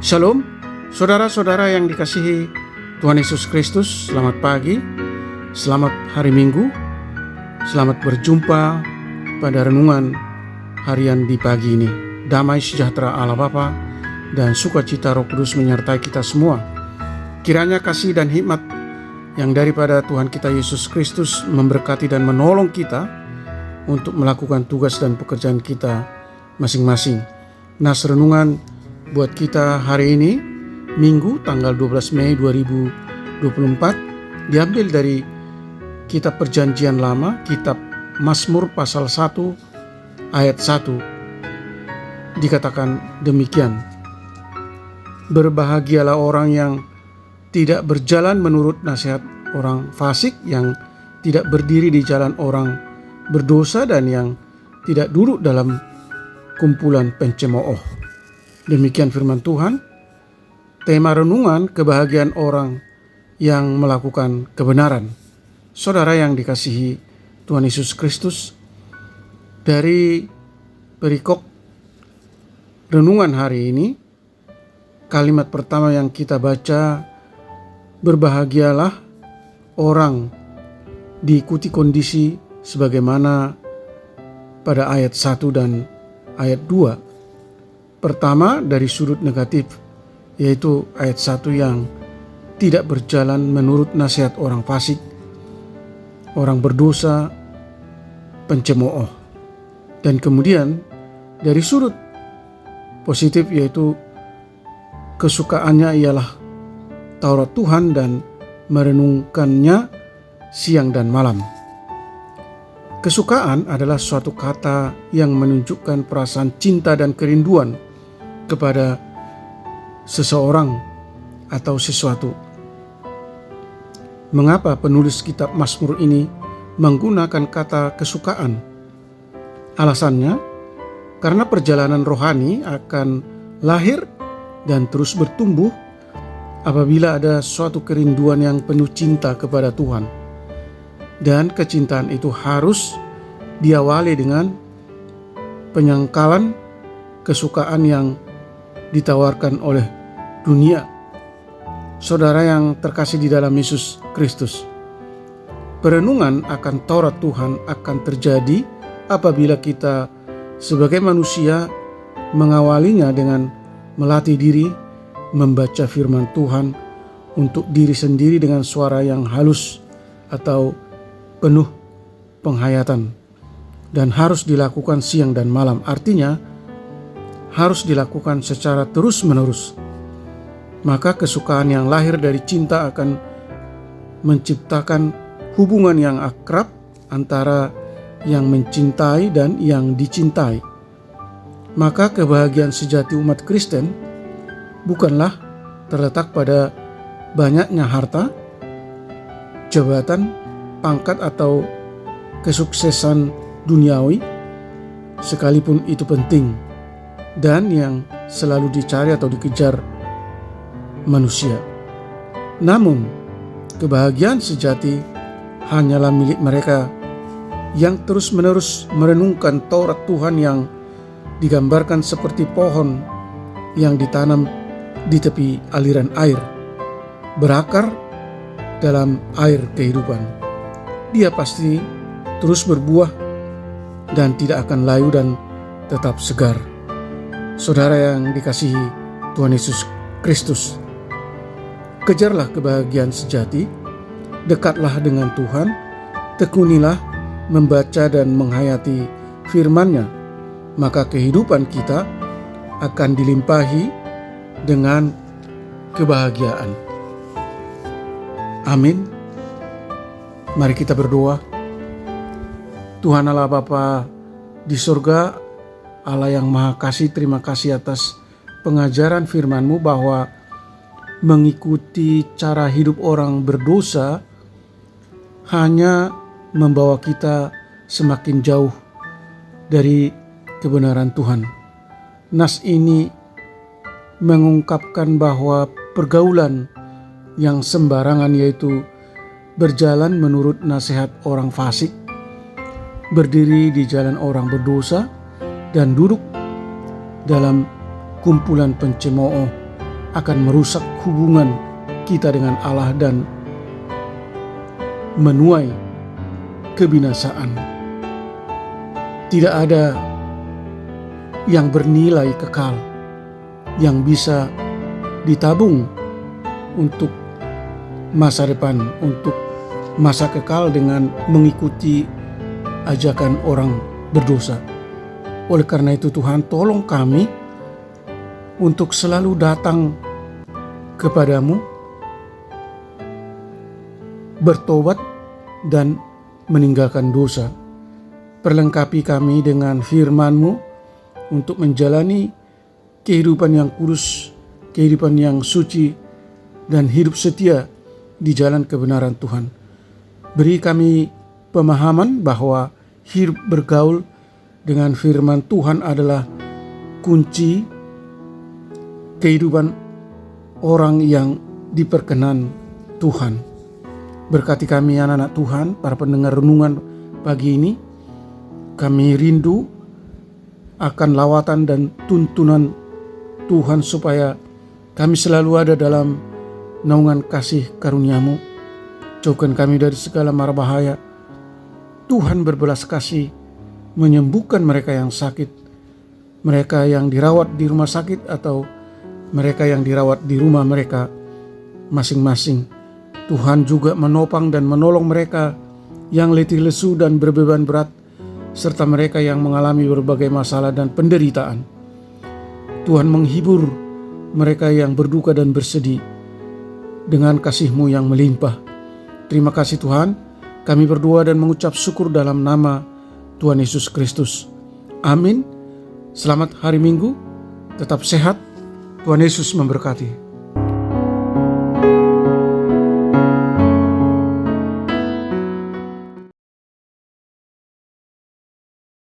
Shalom, saudara-saudara yang dikasihi Tuhan Yesus Kristus. Selamat pagi, selamat hari Minggu, selamat berjumpa pada renungan harian di pagi ini. Damai sejahtera Allah Bapa dan sukacita Roh Kudus menyertai kita semua. Kiranya kasih dan hikmat yang daripada Tuhan kita Yesus Kristus memberkati dan menolong kita untuk melakukan tugas dan pekerjaan kita masing-masing. Nas renungan buat kita hari ini, Minggu tanggal 12 Mei 2024, diambil dari Kitab Perjanjian Lama, Kitab Mazmur pasal 1 ayat 1. Dikatakan demikian: berbahagialah orang yang tidak berjalan menurut nasihat orang fasik, yang tidak berdiri di jalan orang berdosa, dan yang tidak duduk dalam kumpulan pencemooh. Demikian firman Tuhan. Tema renungan, kebahagiaan orang yang melakukan kebenaran. Saudara yang dikasihi Tuhan Yesus Kristus, dari perikop renungan hari ini, kalimat pertama yang kita baca, berbahagialah orang, diikuti kondisi sebagaimana pada ayat 1 dan ayat 2. Pertama, dari sudut negatif, yaitu ayat 1 yang tidak berjalan menurut nasihat orang fasik, orang berdosa, pencemooh. Dan kemudian dari sudut positif, yaitu kesukaannya ialah Taurat Tuhan dan merenungkannya siang dan malam. Kesukaan adalah suatu kata yang menunjukkan perasaan cinta dan kerinduan kepada seseorang atau sesuatu. Mengapa penulis kitab Mazmur ini menggunakan kata kesukaan? Alasannya, karena perjalanan rohani akan lahir dan terus bertumbuh apabila ada suatu kerinduan yang penuh cinta kepada Tuhan. Dan kecintaan itu harus diawali dengan penyangkalan kesukaan yang ditawarkan oleh dunia. Saudara yang terkasih di dalam Yesus Kristus, perenungan akan Taurat Tuhan akan terjadi apabila kita sebagai manusia mengawalinya dengan melatih diri membaca firman Tuhan untuk diri sendiri dengan suara yang halus atau penuh penghayatan, dan harus dilakukan siang dan malam. Artinya harus dilakukan secara terus-menerus. Maka kesukaan yang lahir dari cinta akan menciptakan hubungan yang akrab antara yang mencintai dan yang dicintai. Maka kebahagiaan sejati umat Kristen bukanlah terletak pada banyaknya harta, jabatan, pangkat, atau kesuksesan duniawi, sekalipun itu penting dan yang selalu dicari atau dikejar manusia. Namun, kebahagiaan sejati hanyalah milik mereka yang terus-menerus merenungkan Taurat Tuhan, yang digambarkan seperti pohon yang ditanam di tepi aliran air, berakar dalam air kehidupan. Dia pasti terus berbuah dan tidak akan layu dan tetap segar. Saudara yang dikasihi Tuhan Yesus Kristus, kejarlah kebahagiaan sejati, dekatlah dengan Tuhan, tekunilah membaca dan menghayati firman-Nya, maka kehidupan kita akan dilimpahi dengan kebahagiaan. Amin. Mari kita berdoa. Tuhan Allah Bapa di surga, Allah yang Maha Kasih, terima kasih atas pengajaran firman-Mu bahwa mengikuti cara hidup orang berdosa hanya membawa kita semakin jauh dari kebenaran Tuhan. Nas ini mengungkapkan bahwa pergaulan yang sembarangan, yaitu berjalan menurut nasihat orang fasik, berdiri di jalan orang berdosa, dan duduk dalam kumpulan pencemooh akan merusak hubungan kita dengan Allah dan menuai kebinasaan. Tidak ada yang bernilai kekal yang bisa ditabung untuk masa depan, untuk masa kekal dengan mengikuti ajakan orang berdosa. Oleh karena itu Tuhan, tolong kami untuk selalu datang kepadamu, bertobat dan meninggalkan dosa. Perlengkapi kami dengan firman-Mu untuk menjalani kehidupan yang kudus, kehidupan yang suci, dan hidup setia di jalan kebenaran Tuhan. Beri kami pemahaman bahwa hidup bergaul dengan firman Tuhan adalah kunci kehidupan orang yang diperkenan Tuhan. Berkati kami anak-anak Tuhan, para pendengar renungan pagi ini. Kami rindu akan lawatan dan tuntunan Tuhan supaya kami selalu ada dalam naungan kasih karunia-Mu. Jauhkan kami dari segala mara bahaya. Tuhan berbelas kasih menyembuhkan mereka yang sakit, mereka yang dirawat di rumah sakit atau mereka yang dirawat di rumah mereka masing-masing. Tuhan juga menopang dan menolong mereka yang letih lesu dan berbeban berat, serta mereka yang mengalami berbagai masalah dan penderitaan. Tuhan menghibur mereka yang berduka dan bersedih dengan kasih-Mu yang melimpah. Terima kasih Tuhan, kami berdoa dan mengucap syukur dalam nama Tuhan Yesus Kristus. Amin. Selamat hari Minggu, tetap sehat. Tuhan Yesus memberkati.